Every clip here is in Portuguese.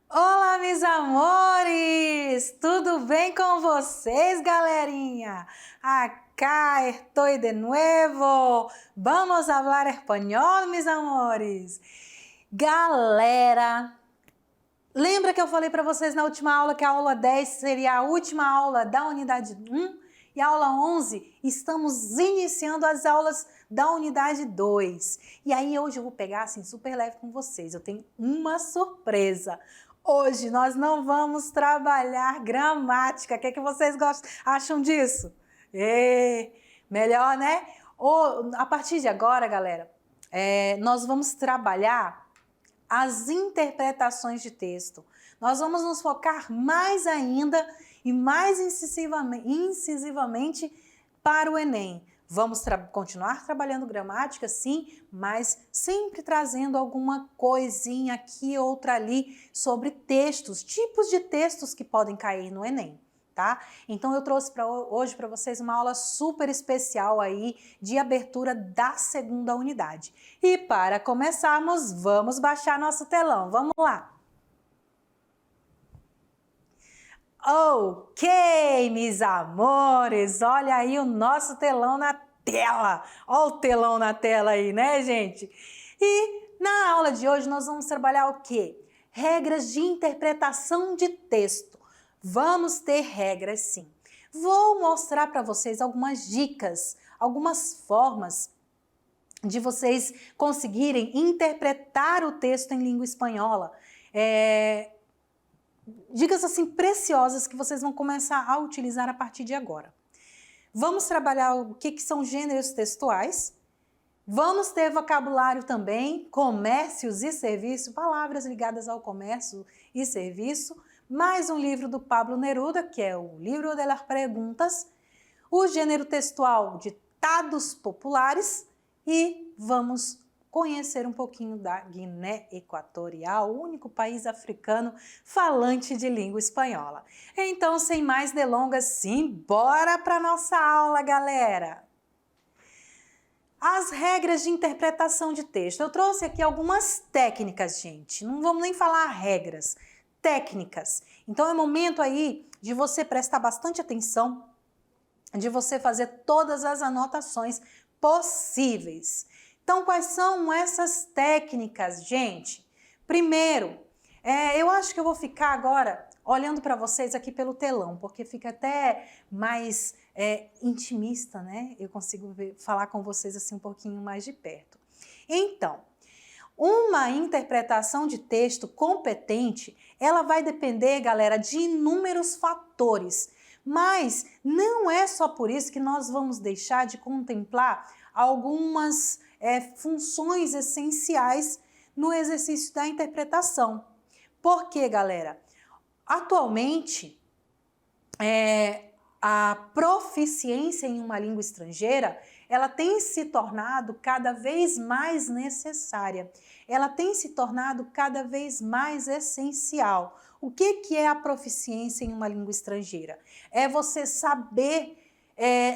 Olá, meus amores! Tudo bem com vocês, galerinha? Acá estoy de nuevo. Vamos hablar espanhol, meus amores? Galera, lembra que eu falei para vocês na última aula que a aula 10 seria a última aula da unidade 1? E a aula 11, estamos iniciando as aulas da unidade 2. E aí hoje eu vou pegar assim super leve com vocês. Eu tenho uma surpresa. Hoje nós não vamos trabalhar gramática. O que é que vocês acham disso? Melhor, né? A partir de agora, galera, nós vamos trabalhar as interpretações de texto. Nós vamos nos focar mais ainda e mais incisivamente para o Enem. Vamos continuar trabalhando gramática, sim, mas sempre trazendo alguma coisinha aqui, outra ali, sobre textos, tipos de textos que podem cair no Enem, tá? Então eu trouxe hoje para vocês uma aula super especial aí de abertura da segunda unidade. E para começarmos, vamos baixar nosso telão, vamos lá! Ok, meus amores, olha aí o nosso telão na tela. Olha o telão na tela aí, né, gente? E na aula de hoje nós vamos trabalhar o quê? Regras de interpretação de texto. Vamos ter regras, sim. Vou mostrar para vocês algumas dicas, algumas formas de vocês conseguirem interpretar o texto em língua espanhola. Dicas assim preciosas que vocês vão começar a utilizar a partir de agora. Vamos trabalhar o que são gêneros textuais. Vamos ter vocabulário também, comércios e serviço, palavras ligadas ao comércio e serviço. Mais um livro do Pablo Neruda, que é o Livro de las Preguntas. O gênero textual ditados populares. E vamos conhecer um pouquinho da Guiné Equatorial, o único país africano falante de língua espanhola. Então, sem mais delongas, sim, bora para nossa aula, galera! As regras de interpretação de texto. Eu trouxe aqui algumas técnicas, gente. Não vamos nem falar regras, técnicas. Então, é momento aí de você prestar bastante atenção, de você fazer todas as anotações possíveis. Então, quais são essas técnicas, gente? Primeiro, eu acho que eu vou ficar agora olhando para vocês aqui pelo telão, porque fica até mais intimista, né? Eu consigo falar com vocês assim um pouquinho mais de perto. Então, uma interpretação de texto competente, ela vai depender, galera, de inúmeros fatores. Mas não é só por isso que nós vamos deixar de contemplar algumas funções essenciais no exercício da interpretação. Por quê, galera? Atualmente, a proficiência em uma língua estrangeira, ela tem se tornado cada vez mais necessária. Ela tem se tornado cada vez mais essencial. O que é a proficiência em uma língua estrangeira? É você saber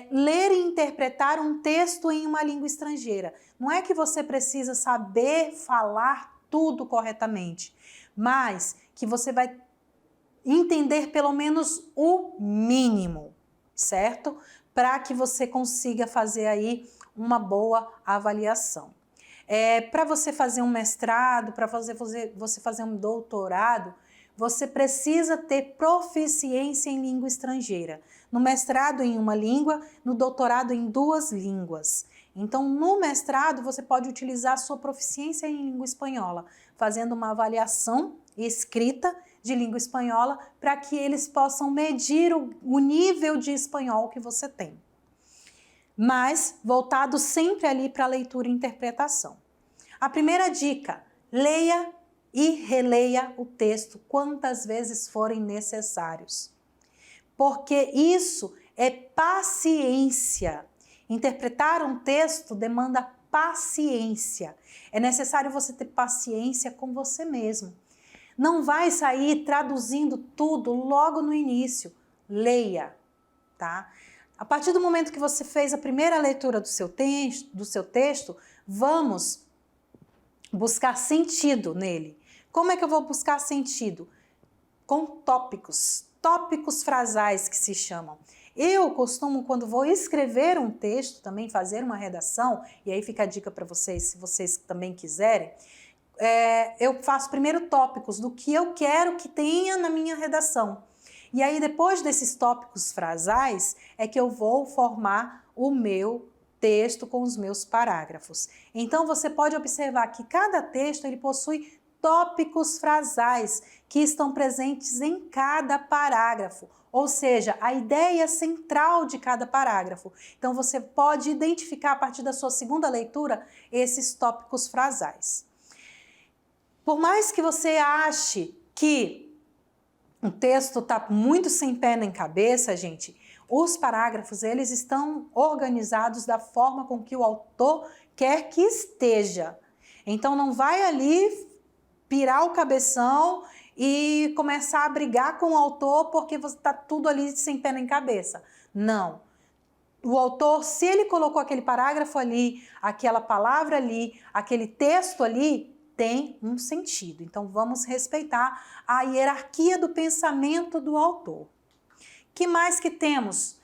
ler e interpretar um texto em uma língua estrangeira. Não é que você precisa saber falar tudo corretamente, mas que você vai entender pelo menos o mínimo, certo? Para que você consiga fazer aí uma boa avaliação. Para você fazer um mestrado, para você fazer um doutorado, você precisa ter proficiência em língua estrangeira. No mestrado em uma língua, no doutorado em 2 línguas. Então, no mestrado, você pode utilizar a sua proficiência em língua espanhola, fazendo uma avaliação escrita de língua espanhola para que eles possam medir o nível de espanhol que você tem. Mas voltado sempre ali para a leitura e interpretação. A primeira dica, leia e releia o texto quantas vezes forem necessários. Porque isso é paciência. Interpretar um texto demanda paciência. É necessário você ter paciência com você mesmo. Não vai sair traduzindo tudo logo no início. Leia, tá? A partir do momento que você fez a primeira leitura do seu texto, vamos buscar sentido nele. Como é que eu vou buscar sentido? Com tópicos frasais que se chamam. Eu costumo, quando vou escrever um texto, também fazer uma redação, e aí fica a dica para vocês, se vocês também quiserem, eu faço primeiro tópicos do que eu quero que tenha na minha redação. E aí, depois desses tópicos frasais, é que eu vou formar o meu texto com os meus parágrafos. Então, você pode observar que cada texto ele possui tópicos frasais que estão presentes em cada parágrafo, ou seja, a ideia central de cada parágrafo. Então, você pode identificar a partir da sua segunda leitura esses tópicos frasais. Por mais que você ache que o texto está muito sem pé nem cabeça, gente, os parágrafos eles estão organizados da forma com que o autor quer que esteja. Então não vai ali pirar o cabeção e começar a brigar com o autor porque está tudo ali sem pé nem cabeça. Não. O autor, se ele colocou aquele parágrafo ali, aquela palavra ali, aquele texto ali, tem um sentido. Então, vamos respeitar a hierarquia do pensamento do autor. Que mais que temos?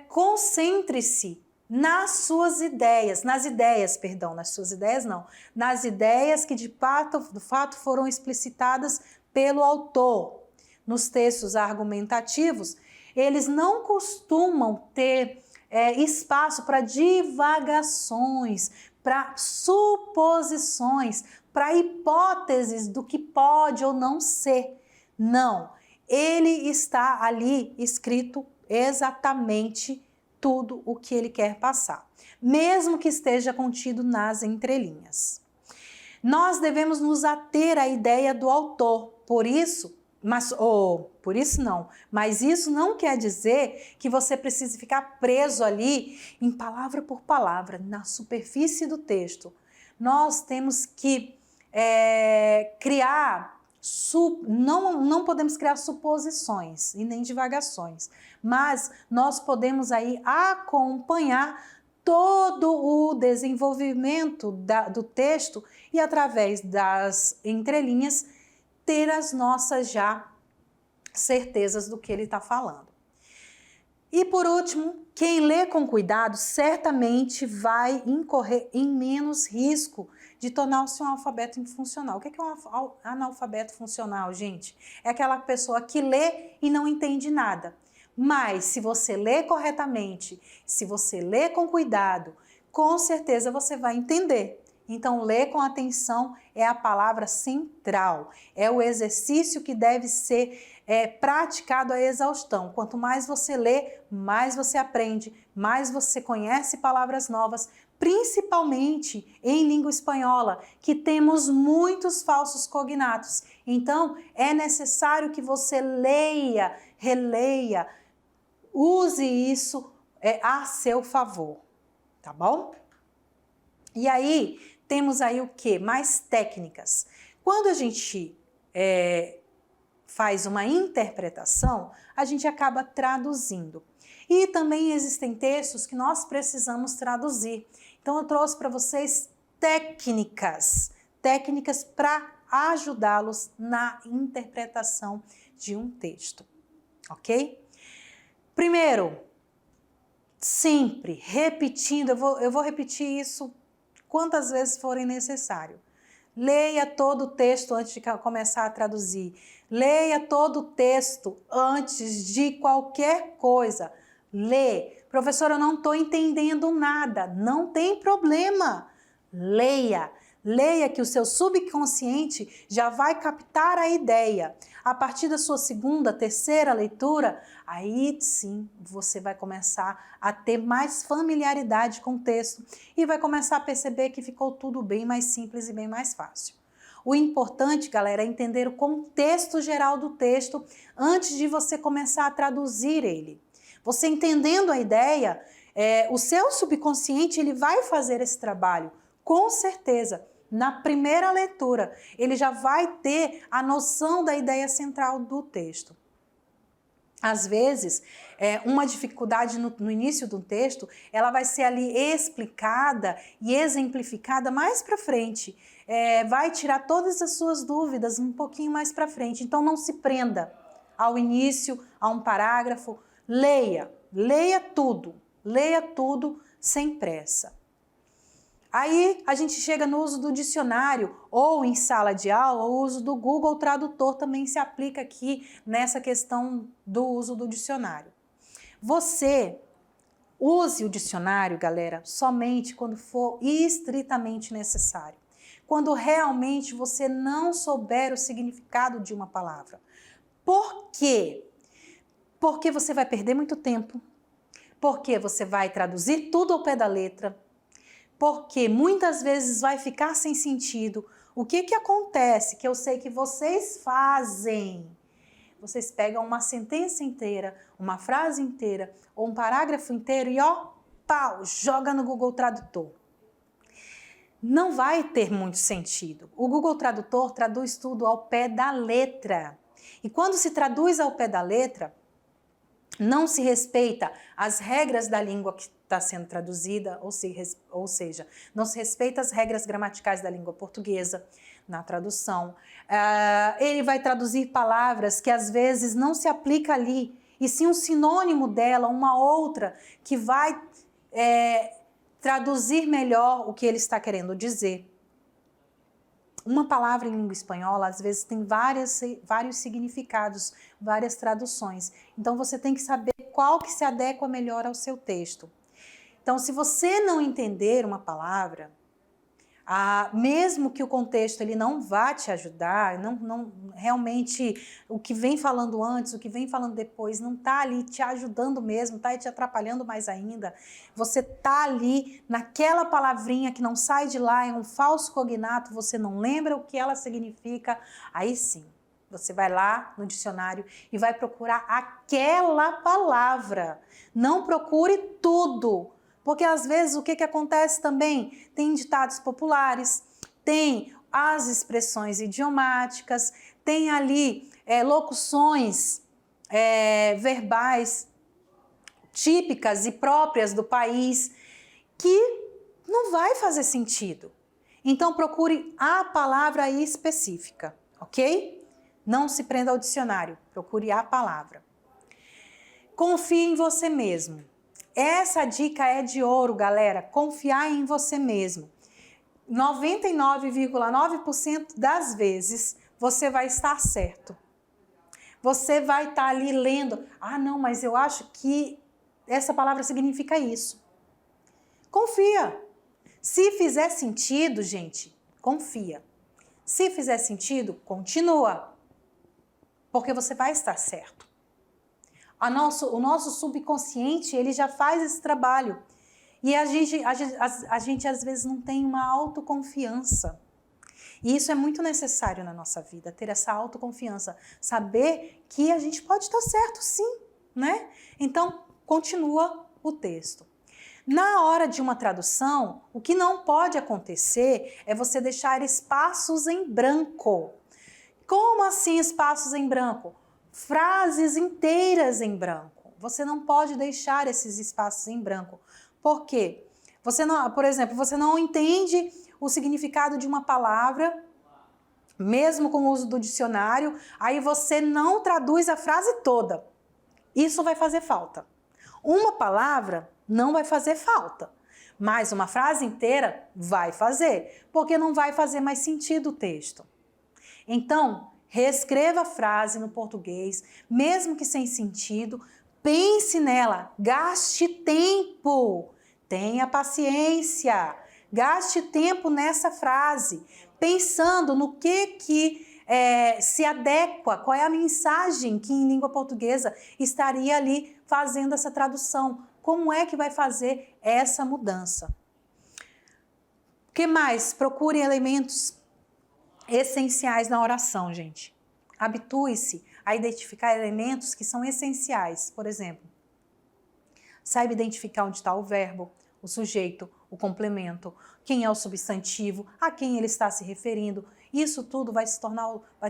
Concentre-se nas suas ideias, nas ideias que de fato foram explicitadas pelo autor. Nos textos argumentativos, eles não costumam ter espaço para divagações, para suposições, para hipóteses do que pode ou não ser. Não, ele está ali escrito exatamente tudo o que ele quer passar, mesmo que esteja contido nas entrelinhas. Nós devemos nos ater à ideia do autor, mas isso não quer dizer que você precise ficar preso ali em palavra por palavra, na superfície do texto. Nós temos que não podemos criar suposições e nem divagações, mas nós podemos aí acompanhar todo o desenvolvimento do texto e através das entrelinhas ter as nossas já certezas do que ele está falando. E por último, quem lê com cuidado certamente vai incorrer em menos risco de tornar-se um alfabeto infuncional. O que é um analfabeto funcional, gente? É aquela pessoa que lê e não entende nada. Mas se você lê corretamente, se você lê com cuidado, com certeza você vai entender. Então, ler com atenção é a palavra central, é o exercício que deve ser praticado à exaustão. Quanto mais você lê, mais você aprende, mais você conhece palavras novas, principalmente em língua espanhola, que temos muitos falsos cognatos. Então, é necessário que você leia, releia, use isso a seu favor, tá bom? E aí, temos aí o que? Mais técnicas. Quando a gente faz uma interpretação, a gente acaba traduzindo. E também existem textos que nós precisamos traduzir. Então eu trouxe para vocês técnicas para ajudá-los na interpretação de um texto, ok? Primeiro, sempre repetindo, eu vou repetir isso quantas vezes forem necessário. Leia todo o texto antes de começar a traduzir. Leia todo o texto antes de qualquer coisa. Lê. Professora, eu não estou entendendo nada. Não tem problema. Leia. Leia que o seu subconsciente já vai captar a ideia. A partir da sua segunda, terceira leitura, aí sim você vai começar a ter mais familiaridade com o texto e vai começar a perceber que ficou tudo bem mais simples e bem mais fácil. O importante, galera, é entender o contexto geral do texto antes de você começar a traduzir ele. Você entendendo a ideia, o seu subconsciente ele vai fazer esse trabalho, com certeza. Na primeira leitura, ele já vai ter a noção da ideia central do texto. Às vezes, uma dificuldade no início do texto, ela vai ser ali explicada e exemplificada mais para frente. Vai tirar todas as suas dúvidas um pouquinho mais para frente. Então, não se prenda ao início, a um parágrafo. Leia tudo sem pressa. Aí a gente chega no uso do dicionário, ou em sala de aula, o uso do Google Tradutor também se aplica aqui nessa questão do uso do dicionário. Você use o dicionário, galera, somente quando for estritamente necessário. Quando realmente você não souber o significado de uma palavra. Por quê? Porque você vai perder muito tempo, porque você vai traduzir tudo ao pé da letra, porque muitas vezes vai ficar sem sentido. O que acontece? Que eu sei que vocês fazem. Vocês pegam uma sentença inteira, uma frase inteira, ou um parágrafo inteiro e pau, joga no Google Tradutor. Não vai ter muito sentido. O Google Tradutor traduz tudo ao pé da letra. E quando se traduz ao pé da letra, não se respeita as regras da língua que está sendo traduzida, ou seja, não se respeita as regras gramaticais da língua portuguesa na tradução. Ele vai traduzir palavras que às vezes não se aplica ali, e sim um sinônimo dela, uma outra, que vai traduzir melhor o que ele está querendo dizer. Uma palavra em língua espanhola, às vezes, tem vários significados, várias traduções. Então, você tem que saber qual que se adequa melhor ao seu texto. Então, se você não entender uma palavra, mesmo que o contexto ele não vá te ajudar, realmente o que vem falando antes, o que vem falando depois, não está ali te ajudando mesmo, está te atrapalhando mais ainda, você está ali naquela palavrinha que não sai de lá, é um falso cognato, você não lembra o que ela significa, aí sim, você vai lá no dicionário e vai procurar aquela palavra, não procure tudo. Porque às vezes o que acontece também? Tem ditados populares, tem as expressões idiomáticas, tem ali locuções verbais típicas e próprias do país que não vai fazer sentido. Então procure a palavra específica, ok? Não se prenda ao dicionário, procure a palavra. Confie em você mesmo. Essa dica é de ouro, galera. Confiar em você mesmo. 99,9% das vezes você vai estar certo. Você vai estar ali lendo. Não, mas eu acho que essa palavra significa isso. Confia. Se fizer sentido, gente, confia. Se fizer sentido, continua. Porque você vai estar certo. O nosso subconsciente, ele já faz esse trabalho. E a gente às vezes não tem uma autoconfiança. E isso é muito necessário na nossa vida, ter essa autoconfiança. Saber que a gente pode estar certo, sim, né? Então, continua o texto. Na hora de uma tradução, o que não pode acontecer é você deixar espaços em branco. Como assim espaços em branco? Frases inteiras em branco. Você não pode deixar esses espaços em branco. Por quê? Por exemplo, você não entende o significado de uma palavra, mesmo com o uso do dicionário, aí você não traduz a frase toda. Isso vai fazer falta. Uma palavra não vai fazer falta, mas uma frase inteira vai fazer, porque não vai fazer mais sentido o texto. Então, reescreva a frase no português, mesmo que sem sentido, pense nela, gaste tempo, tenha paciência, gaste tempo nessa frase, pensando no que se adequa, qual é a mensagem que em língua portuguesa estaria ali fazendo essa tradução, como é que vai fazer essa mudança. O que mais? Procure elementos essenciais na oração, gente. Habitue-se a identificar elementos que são essenciais. Por exemplo, saiba identificar onde está o verbo, o sujeito, o complemento, quem é o substantivo, a quem ele está se referindo. Isso tudo vai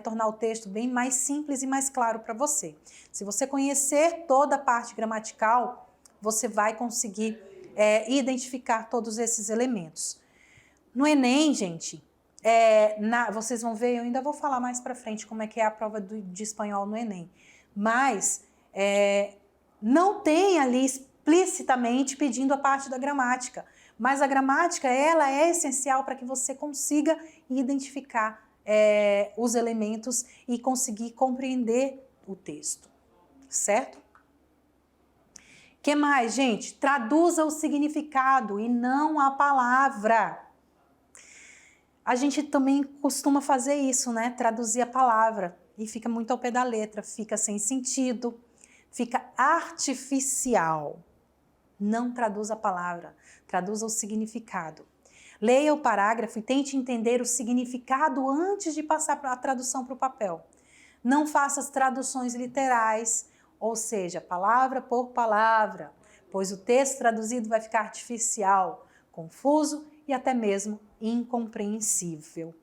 tornar o texto bem mais simples e mais claro para você. Se você conhecer toda a parte gramatical, você vai conseguir identificar todos esses elementos. No Enem, gente, vocês vão ver, eu ainda vou falar mais para frente como é que é a prova de espanhol no Enem, mas não tem ali explicitamente pedindo a parte da gramática, mas a gramática ela é essencial para que você consiga identificar os elementos e conseguir compreender o texto, certo? Que mais, gente? Traduza o significado e não a palavra. A gente também costuma fazer isso, né? Traduzir a palavra e fica muito ao pé da letra, fica sem sentido, fica artificial. Não traduza a palavra, traduza o significado. Leia o parágrafo e tente entender o significado antes de passar a tradução para o papel. Não faça as traduções literais, ou seja, palavra por palavra, pois o texto traduzido vai ficar artificial, confuso e até mesmo incompreensível.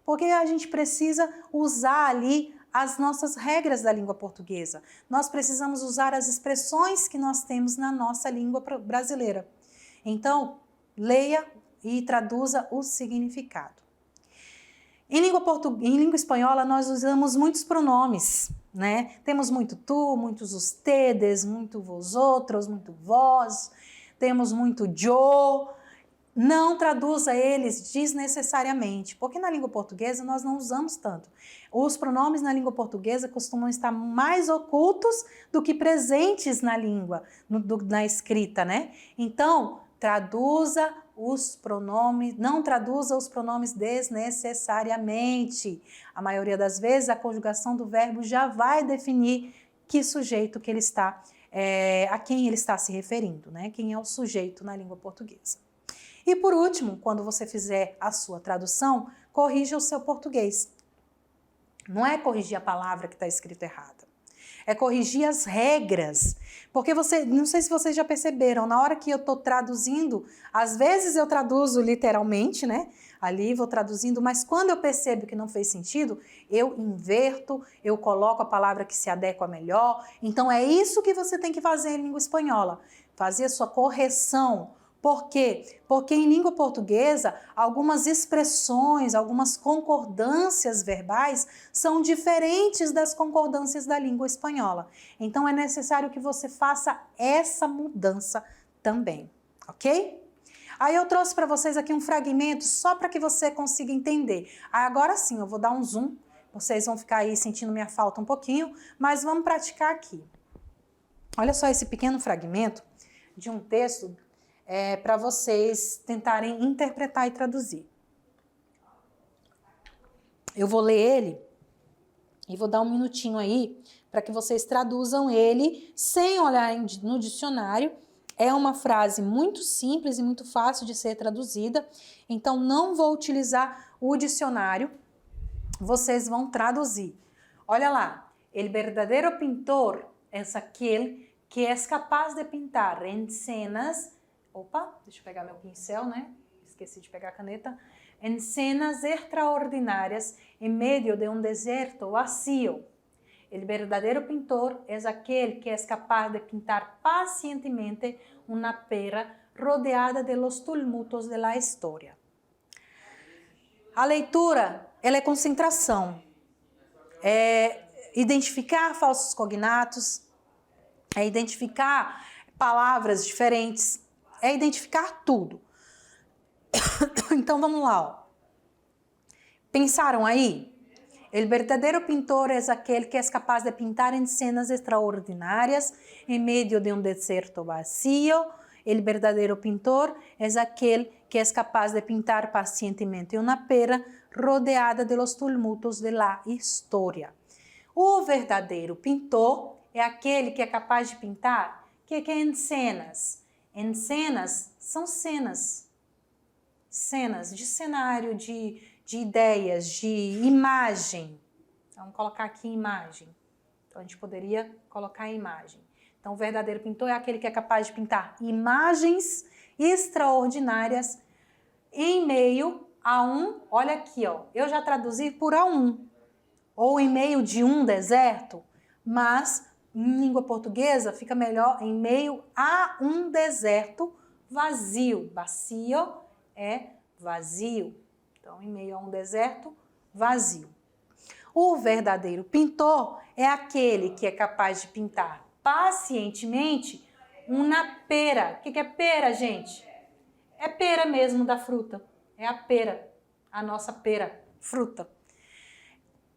Porque a gente precisa usar ali as nossas regras da língua portuguesa. Nós precisamos usar as expressões que nós temos na nossa língua brasileira. Então, leia e traduza o significado. Em língua espanhola, nós usamos muitos pronomes, né? Temos muito tu, muitos ustedes, muito vosotros, muito vós, temos muito yo. Não traduza eles desnecessariamente, porque na língua portuguesa nós não usamos tanto. Os pronomes na língua portuguesa costumam estar mais ocultos do que presentes na língua, na escrita, né? Então, traduza os pronomes, não traduza os pronomes desnecessariamente. A maioria das vezes a conjugação do verbo já vai definir que sujeito que ele está, a quem ele está se referindo, né? Quem é o sujeito na língua portuguesa. E por último, quando você fizer a sua tradução, corrija o seu português. Não é corrigir a palavra que está escrita errada. É corrigir as regras. Porque não sei se vocês já perceberam, na hora que eu estou traduzindo, às vezes eu traduzo literalmente, né? Ali vou traduzindo, mas quando eu percebo que não fez sentido, eu inverto, eu coloco a palavra que se adequa melhor. Então é isso que você tem que fazer em língua espanhola. Fazer a sua correção. Por quê? Porque em língua portuguesa, algumas expressões, algumas concordâncias verbais são diferentes das concordâncias da língua espanhola. Então, é necessário que você faça essa mudança também, ok? Aí eu trouxe para vocês aqui um fragmento só para que você consiga entender. Agora sim, eu vou dar um zoom, vocês vão ficar aí sentindo minha falta um pouquinho, mas vamos praticar aqui. Olha só esse pequeno fragmento de um texto para vocês tentarem interpretar e traduzir. Eu vou ler ele e vou dar um minutinho aí para que vocês traduzam ele sem olhar no dicionário. É uma frase muito simples e muito fácil de ser traduzida, então não vou utilizar o dicionário, vocês vão traduzir. Olha lá, el verdadero pintor es aquel que es capaz de pintar en cenas. Opa, deixa eu pegar meu pincel, né? Esqueci de pegar a caneta. En cenas extraordinárias em meio de um deserto vacío. El verdadero pintor es aquel que es capaz de pintar pacientemente una pera rodeada de los tumultos de la historia. A leitura, ela é concentração. É identificar falsos cognatos, é identificar palavras diferentes, é identificar tudo. Então vamos lá, ó. Pensaram aí? El verdadero pintor es aquel que es capaz de pintar en cenas extraordinarias en medio de un desierto vacío. El verdadero pintor es aquel que es capaz de pintar pacientemente una pera rodeada de los tumultos de la historia. O verdadeiro pintor é aquele que é capaz de pintar que é em cenas. Em cenas são cenas de cenário, de ideias, de imagem. Vamos colocar aqui imagem. Então a gente poderia colocar imagem. Então o verdadeiro pintor é aquele que é capaz de pintar imagens extraordinárias em meio A1, olha aqui, ó, eu já traduzi por A1, ou em meio de um deserto, mas em língua portuguesa fica melhor em meio a um deserto vazio. Vazio é vazio. Então, em meio a um deserto vazio. O verdadeiro pintor é aquele que é capaz de pintar pacientemente uma pera. O que é pera, gente? É pera mesmo da fruta. É a pera, a nossa pera, fruta.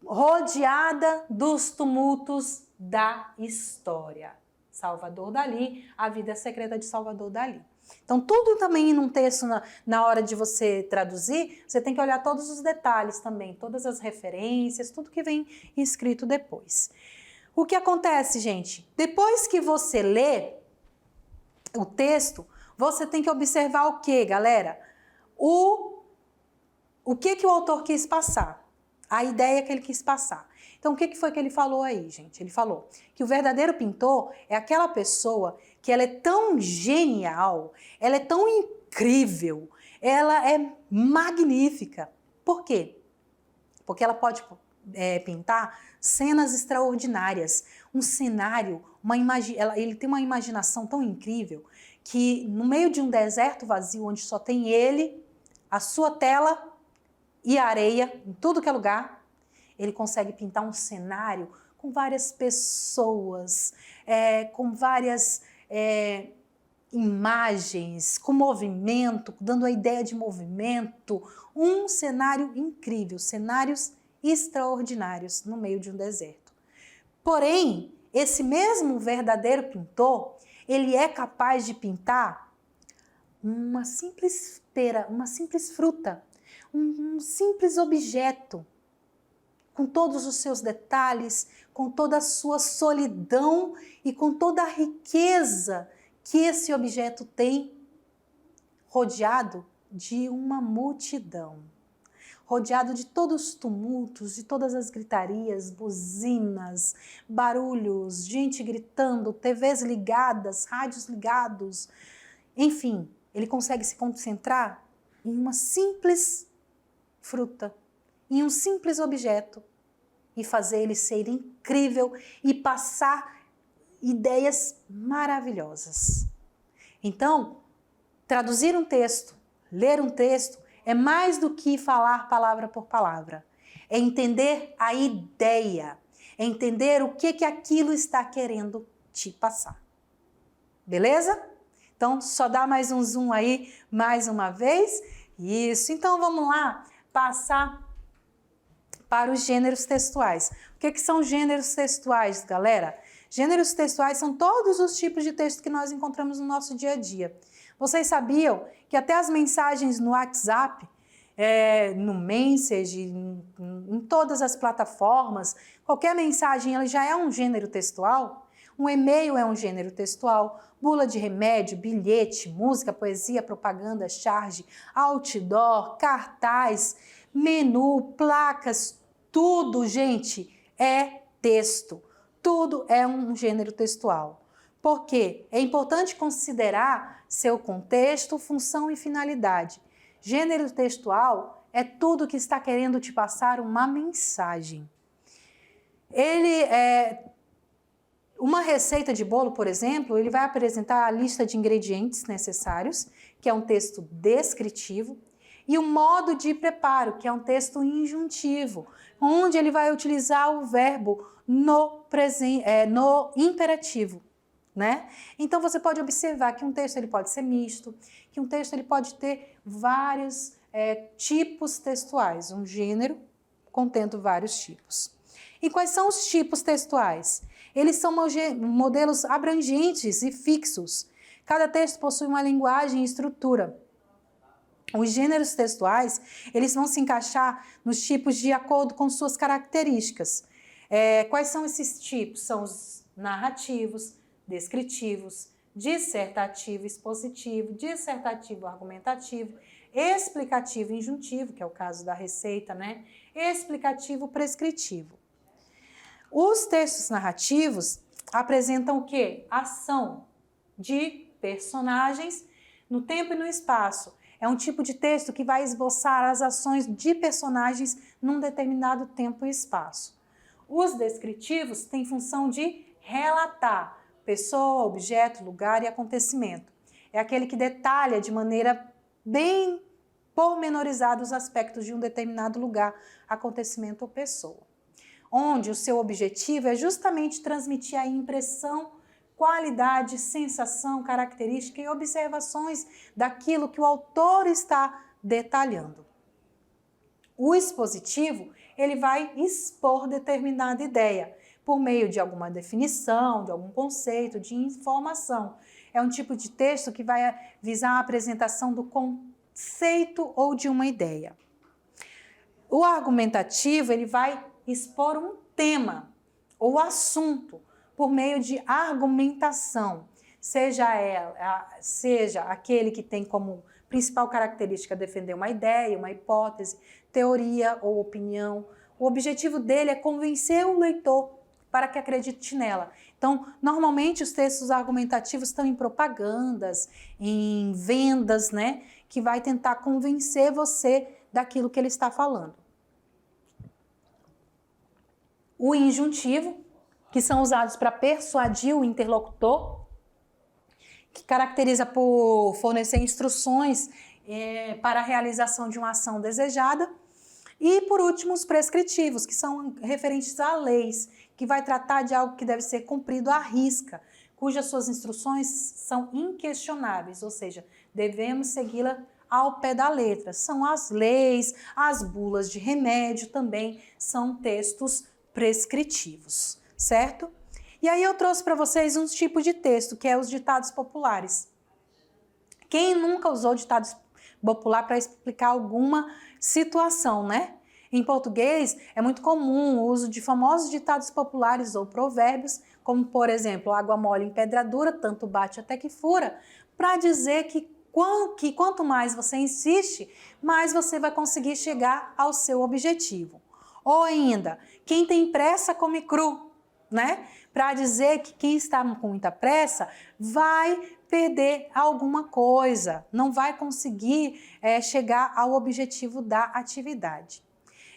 Rodeada dos tumultos da história. Salvador Dalí, A Vida Secreta de Salvador Dalí. Então, tudo também num texto, na hora de você traduzir, você tem que olhar todos os detalhes também, todas as referências, tudo que vem escrito depois. O que acontece, gente? Depois que você lê o texto, você tem que observar o que, galera? O que o autor quis passar, a ideia que ele quis passar. Então, o que foi que ele falou aí, gente? Ele falou que o verdadeiro pintor é aquela pessoa que ela é tão genial, ela é tão incrível, ela é magnífica. Por quê? Porque ela pode pintar cenas extraordinárias, um cenário, ele tem uma imaginação tão incrível que no meio de um deserto vazio, onde só tem ele, a sua tela e a areia, em tudo que é lugar, ele consegue pintar um cenário com várias pessoas, com várias imagens, com movimento, dando a ideia de movimento, um cenário incrível, cenários extraordinários no meio de um deserto. Porém, esse mesmo verdadeiro pintor, ele é capaz de pintar uma simples pera, uma simples fruta, um simples objeto, com todos os seus detalhes, com toda a sua solidão e com toda a riqueza que esse objeto tem, rodeado de uma multidão, rodeado de todos os tumultos, de todas as gritarias, buzinas, barulhos, gente gritando, TVs ligadas, rádios ligados, enfim, ele consegue se concentrar em uma simples fruta, em um simples objeto e fazer ele ser incrível e passar ideias maravilhosas. Então, traduzir um texto, ler um texto, é mais do que falar palavra por palavra. É entender a ideia, é entender o que aquilo está querendo te passar. Beleza? Então, só dá mais um zoom aí, mais uma vez. Isso, então vamos lá, passar para os gêneros textuais. O que são gêneros textuais, galera? Gêneros textuais são todos os tipos de texto que nós encontramos no nosso dia a dia. Vocês sabiam que até as mensagens no WhatsApp, no Message, em todas as plataformas, qualquer mensagem ela já é um gênero textual? Um e-mail é um gênero textual, bula de remédio, bilhete, música, poesia, propaganda, charge, outdoor, cartaz, menu, placas, tudo, gente, é texto. Tudo é um gênero textual. Por quê? É importante considerar seu contexto, função e finalidade. Gênero textual é tudo que está querendo te passar uma mensagem. Uma receita de bolo, por exemplo, ele vai apresentar a lista de ingredientes necessários, que é um texto descritivo, e o modo de preparo, que é um texto injuntivo, onde ele vai utilizar o verbo no imperativo, né? Então você pode observar que um texto ele pode ser misto, que um texto ele pode ter vários tipos textuais, um gênero contendo vários tipos. E quais são os tipos textuais? Eles são modelos abrangentes e fixos. Cada texto possui uma linguagem e estrutura. Os gêneros textuais, eles vão se encaixar nos tipos de acordo com suas características. Quais são esses tipos? São os narrativos, descritivos, dissertativo, expositivo, dissertativo, argumentativo, explicativo, injuntivo, que é o caso da receita, né? Explicativo, prescritivo. Os textos narrativos apresentam o quê? Ação de personagens no tempo e no espaço. É um tipo de texto que vai esboçar as ações de personagens num determinado tempo e espaço. Os descritivos têm função de relatar pessoa, objeto, lugar e acontecimento. É aquele que detalha de maneira bem pormenorizada os aspectos de um determinado lugar, acontecimento ou pessoa. Onde o seu objetivo é justamente transmitir a impressão, qualidade, sensação, característica e observações daquilo que o autor está detalhando. O expositivo, ele vai expor determinada ideia por meio de alguma definição, de algum conceito, de informação. É um tipo de texto que vai visar a apresentação do conceito ou de uma ideia. O argumentativo, ele vai expor um tema ou assunto por meio de argumentação, seja aquele que tem como principal característica defender uma ideia, uma hipótese, teoria ou opinião. O objetivo dele é convencer o leitor para que acredite nela. Então, normalmente os textos argumentativos estão em propagandas, em vendas, né, que vai tentar convencer você daquilo que ele está falando. O injuntivo, que são usados para persuadir o interlocutor, que caracteriza por fornecer instruções para a realização de uma ação desejada. E, por último, os prescritivos, que são referentes a leis, que vai tratar de algo que deve ser cumprido à risca, cujas suas instruções são inquestionáveis, ou seja, devemos segui-la ao pé da letra. São as leis, as bulas de remédio também são textos prescritivos, certo? E aí eu trouxe para vocês uns tipos de texto, que é os ditados populares. Quem nunca usou ditados popular para explicar alguma situação, né? Em português, é muito comum o uso de famosos ditados populares ou provérbios, como, por exemplo, água mole em pedra dura, tanto bate até que fura, para dizer que quanto mais você insiste, mais você vai conseguir chegar ao seu objetivo. Ou ainda, quem tem pressa come cru, né? Para dizer que quem está com muita pressa vai perder alguma coisa, não vai conseguir chegar ao objetivo da atividade.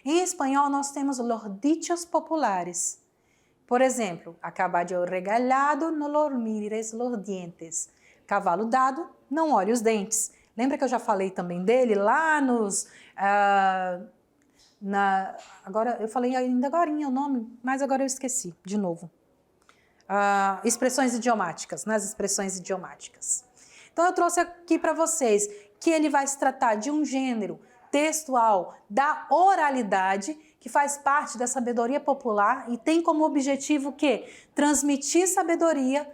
Em espanhol, nós temos los dichos populares. Por exemplo, a caballo regalado no lo mires los dientes. Cavalo dado, não olhe os dentes. Lembra que eu já falei também dele lá nos... agora eu falei ainda agorinha o nome, mas agora eu esqueci de novo. Expressões idiomáticas, nas expressões idiomáticas. Então eu trouxe aqui para vocês que ele vai se tratar de um gênero textual da oralidade, que faz parte da sabedoria popular e tem como objetivo o quê? Transmitir sabedoria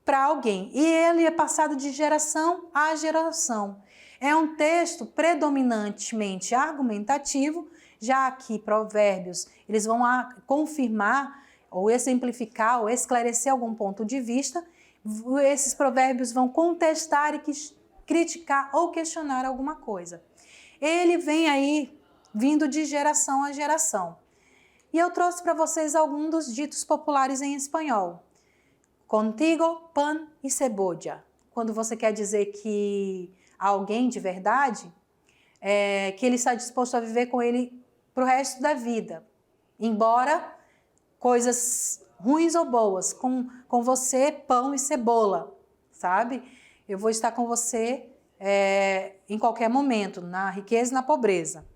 para alguém. E ele é passado de geração a geração. É um texto predominantemente argumentativo, já que provérbios eles vão confirmar ou exemplificar ou esclarecer algum ponto de vista. Esses provérbios vão contestar e criticar ou questionar alguma coisa. Ele vem aí vindo de geração a geração. E eu trouxe para vocês alguns dos ditos populares em espanhol. Contigo, pan e cebolla. Quando você quer dizer que alguém de verdade, que ele está disposto a viver com ele para o resto da vida. Embora coisas ruins ou boas, com você, pão e cebola, sabe? Eu vou estar com você em qualquer momento, na riqueza e na pobreza.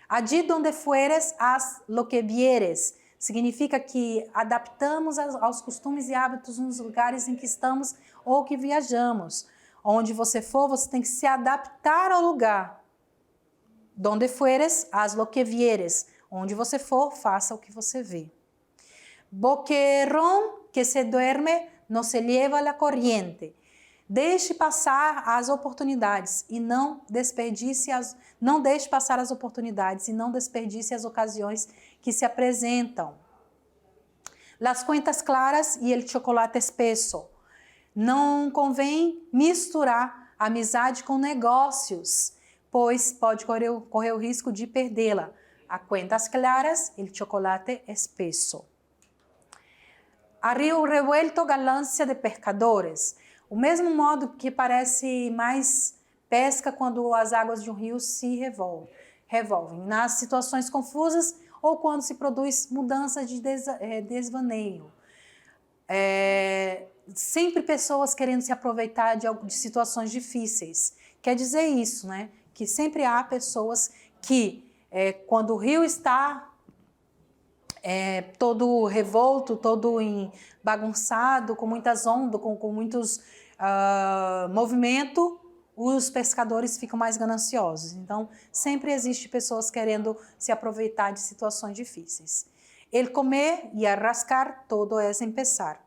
Allí donde fueres, haz lo que vieres. Significa que adaptamos aos costumes e hábitos nos lugares em que estamos ou que viajamos. Onde você for, você tem que se adaptar ao lugar. Donde fueres, haz lo que vieres. Onde você for, faça o que você vê. Boquerón que se duerme no se lleva la corriente. Deixe passar as oportunidades e não desperdice não deixe passar as oportunidades e não desperdice as ocasiões que se apresentam. Las cuentas claras e el chocolate espesso. Não convém misturar amizade com negócios, pois pode correr o risco de perdê-la. A cuentas claras e el chocolate espesso. A rio revuelto ganancia de pescadores. O mesmo modo que parece mais pesca quando as águas de um rio se revolvem. Nas situações confusas ou quando se produz mudança de desvaneio. Sempre pessoas querendo se aproveitar de situações difíceis. Quer dizer isso, né? Que sempre há pessoas que, quando o rio está todo revolto, todo bagunçado, com muitas ondas, com muitos movimento, os pescadores ficam mais gananciosos. Então, sempre existe pessoas querendo se aproveitar de situações difíceis. El comer e rascar todo é empezar.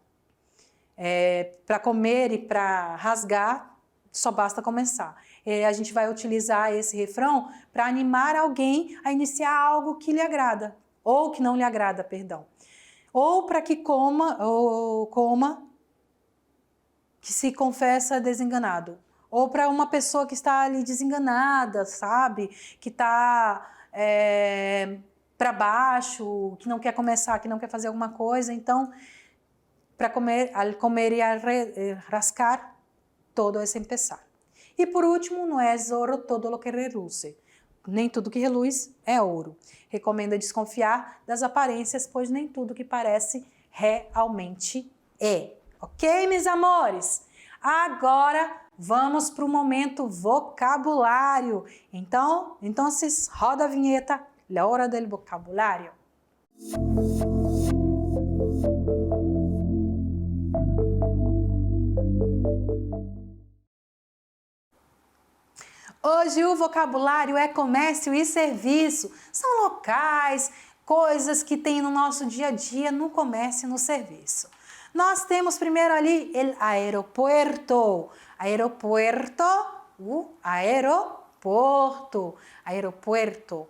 Para comer e para rasgar, só basta começar. A gente vai utilizar esse refrão para animar alguém a iniciar algo que lhe agrada, ou que não lhe agrada, perdão. Ou para que coma, que se confessa desenganado. Ou para uma pessoa que está ali desenganada, sabe? Que está para baixo, que não quer começar, que não quer fazer alguma coisa. Então, para al comer e rascar, todo é empezar. E por último, não é ouro todo lo que reluce. Nem tudo que reluz é ouro. Recomenda desconfiar das aparências, pois nem tudo que parece realmente é. Ok, meus amores? Agora vamos para o momento vocabulário. Então, roda a vinheta, la hora del vocabulário. Hoje o vocabulário é comércio e serviço. São locais, coisas que tem no nosso dia a dia no comércio e no serviço. Nós temos primeiro ali o aeroporto. Aeroporto, aeroporto.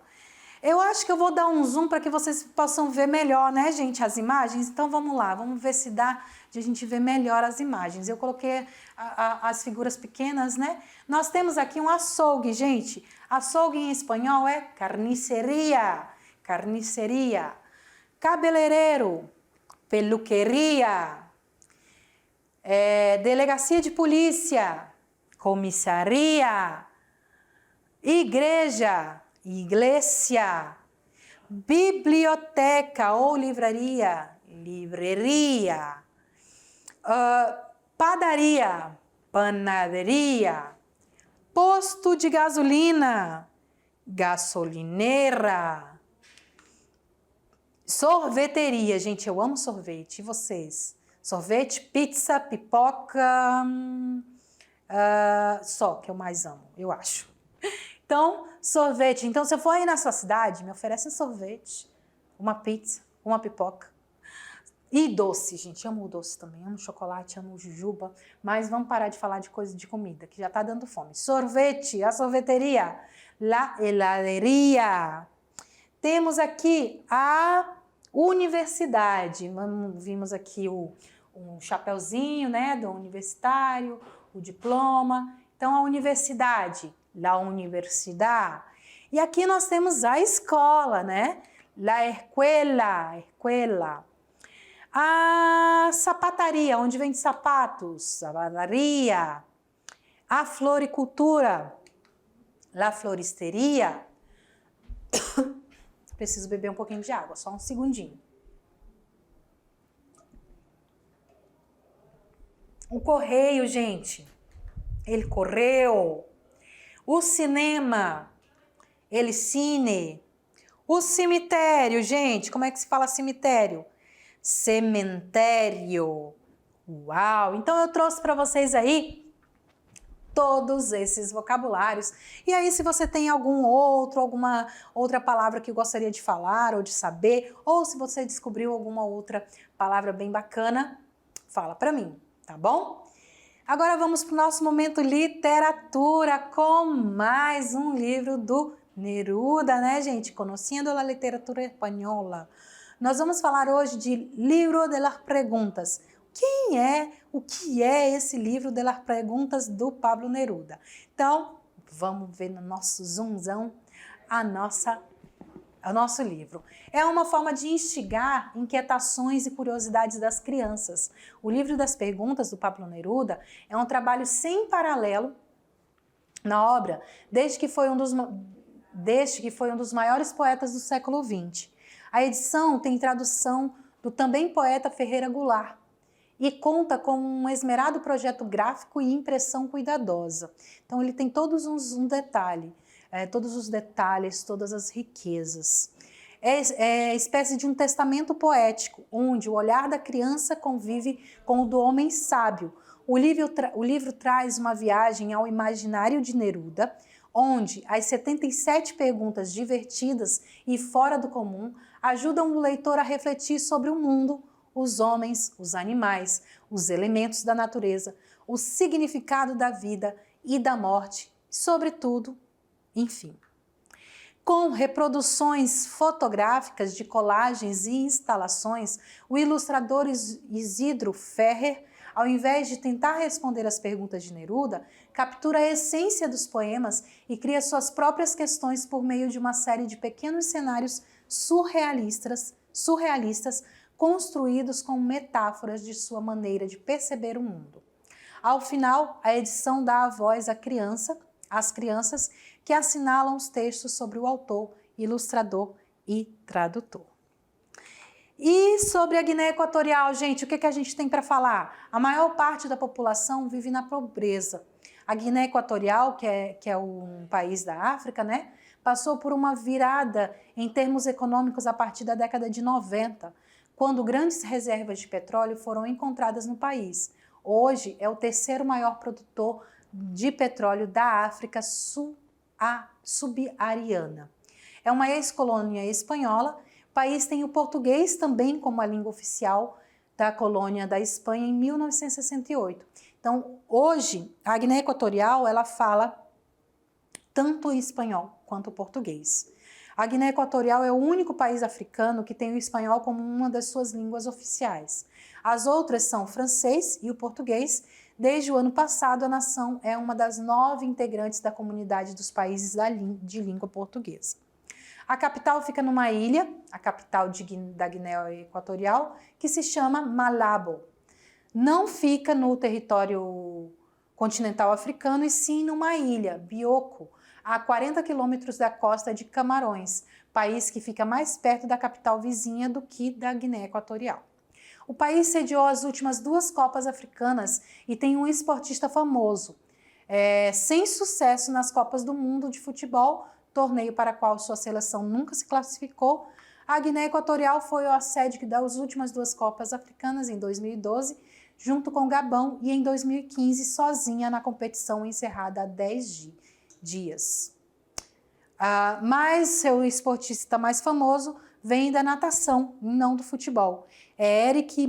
Eu acho que eu vou dar um zoom para que vocês possam ver melhor, né, gente, as imagens. Então vamos lá, vamos ver se dá de a gente ver melhor as imagens. Eu coloquei as figuras pequenas, né? Nós temos aqui um açougue, gente. Açougue em espanhol é carniceria. Carniceria. Cabeleireiro, peluqueria. Delegacia de polícia, comissaria. Igreja, iglesia. Biblioteca ou livraria, livreria. Padaria, panaderia. Posto de gasolina, gasolineira. Sorveteria, gente, eu amo sorvete, e vocês? Sorvete, pizza, pipoca, só que eu mais amo, eu acho. Então, sorvete. Então, se eu for aí na sua cidade, me oferece um sorvete, uma pizza, uma pipoca. E doce, gente, amo doce também, amo chocolate, amo jujuba, mas vamos parar de falar de coisa de comida, que já tá dando fome. Sorvete, a sorveteria, la heladeria. Temos aqui a universidade, vimos aqui um chapeuzinho, né, do universitário, o diploma. Então, a universidade, la universidad. E aqui nós temos a escola, né, la escuela. A sapataria, onde vende sapatos, sapataria. A floricultura, la floristeria. Preciso beber um pouquinho de água, só um segundinho. O correio, gente, ele correu. O cinema, ele cine. O cemitério, gente, como é que se fala cemitério? Cemitério. Uau! Então eu trouxe para vocês aí todos esses vocabulários. E aí, se você tem alguma outra palavra que gostaria de falar ou de saber, ou se você descobriu alguma outra palavra bem bacana, fala para mim, tá bom? Agora vamos para o nosso momento literatura com mais um livro do Neruda, né, gente? Conhecendo a literatura espanhola. Nós vamos falar hoje de Livro de las Preguntas. O que é esse livro de las Preguntas do Pablo Neruda? Então, vamos ver no nosso zoomzão o nosso livro. É uma forma de instigar inquietações e curiosidades das crianças. O livro das perguntas do Pablo Neruda é um trabalho sem paralelo na obra desde que foi um dos maiores poetas do século XX. A edição tem tradução do também poeta Ferreira Goulart e conta com um esmerado projeto gráfico e impressão cuidadosa. Então ele tem todos todos os detalhes, todas as riquezas. É espécie de um testamento poético, onde o olhar da criança convive com o do homem sábio. O livro traz uma viagem ao imaginário de Neruda, onde as 77 perguntas divertidas e fora do comum ajudam o leitor a refletir sobre o mundo, os homens, os animais, os elementos da natureza, o significado da vida e da morte, sobretudo, enfim. Com reproduções fotográficas de colagens e instalações, o ilustrador Isidro Ferrer, ao invés de tentar responder às perguntas de Neruda, captura a essência dos poemas e cria suas próprias questões por meio de uma série de pequenos cenários surrealistas construídos com metáforas de sua maneira de perceber o mundo. Ao final, a edição dá a voz às crianças que assinalam os textos sobre o autor, ilustrador e tradutor. E sobre a Guiné Equatorial, gente, o que a gente tem para falar? A maior parte da população vive na pobreza. A Guiné Equatorial, que é um país da África, né, passou por uma virada em termos econômicos a partir da década de 90, quando grandes reservas de petróleo foram encontradas no país. Hoje é o terceiro maior produtor de petróleo da África subsaariana. É uma ex-colônia espanhola. O país tem o português também como a língua oficial da colônia da Espanha em 1968. Então, hoje, a Guiné Equatorial, ela fala tanto o espanhol quanto o português. A Guiné Equatorial é o único país africano que tem o espanhol como uma das suas línguas oficiais. As outras são o francês e o português. Desde o ano passado, a nação é uma das 9 integrantes da comunidade dos países de língua portuguesa. A capital fica numa ilha, a capital da Guiné Equatorial, que se chama Malabo. Não fica no território continental africano, e sim numa ilha, Bioko, a 40 quilômetros da costa de Camarões, país que fica mais perto da capital vizinha do que da Guiné Equatorial. O país sediou as últimas 2 Copas Africanas e tem um esportista famoso, sem sucesso nas Copas do Mundo de futebol, torneio para o qual sua seleção nunca se classificou. A Guiné Equatorial foi a sede das últimas 2 Copas Africanas em 2012, junto com o Gabão, e em 2015 sozinha na competição encerrada há 10 dias. Mas seu esportista mais famoso vem da natação, não do futebol. É Eric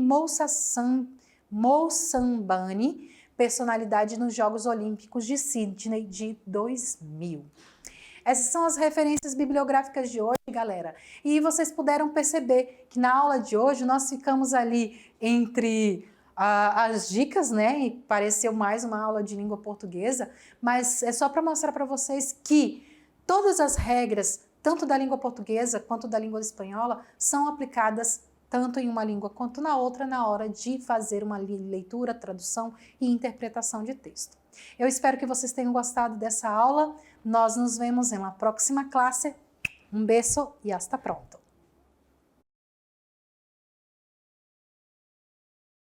Moussambani, personalidade nos Jogos Olímpicos de Sydney de 2000. Essas são as referências bibliográficas de hoje, galera. E vocês puderam perceber que na aula de hoje nós ficamos ali entre as dicas, né? E pareceu mais uma aula de língua portuguesa, mas é só para mostrar para vocês que todas as regras, tanto da língua portuguesa quanto da língua espanhola, são aplicadas tanto em uma língua quanto na outra na hora de fazer uma leitura, tradução e interpretação de texto. Eu espero que vocês tenham gostado dessa aula. Nós nos vemos em uma próxima classe. Um beijo e hasta pronto!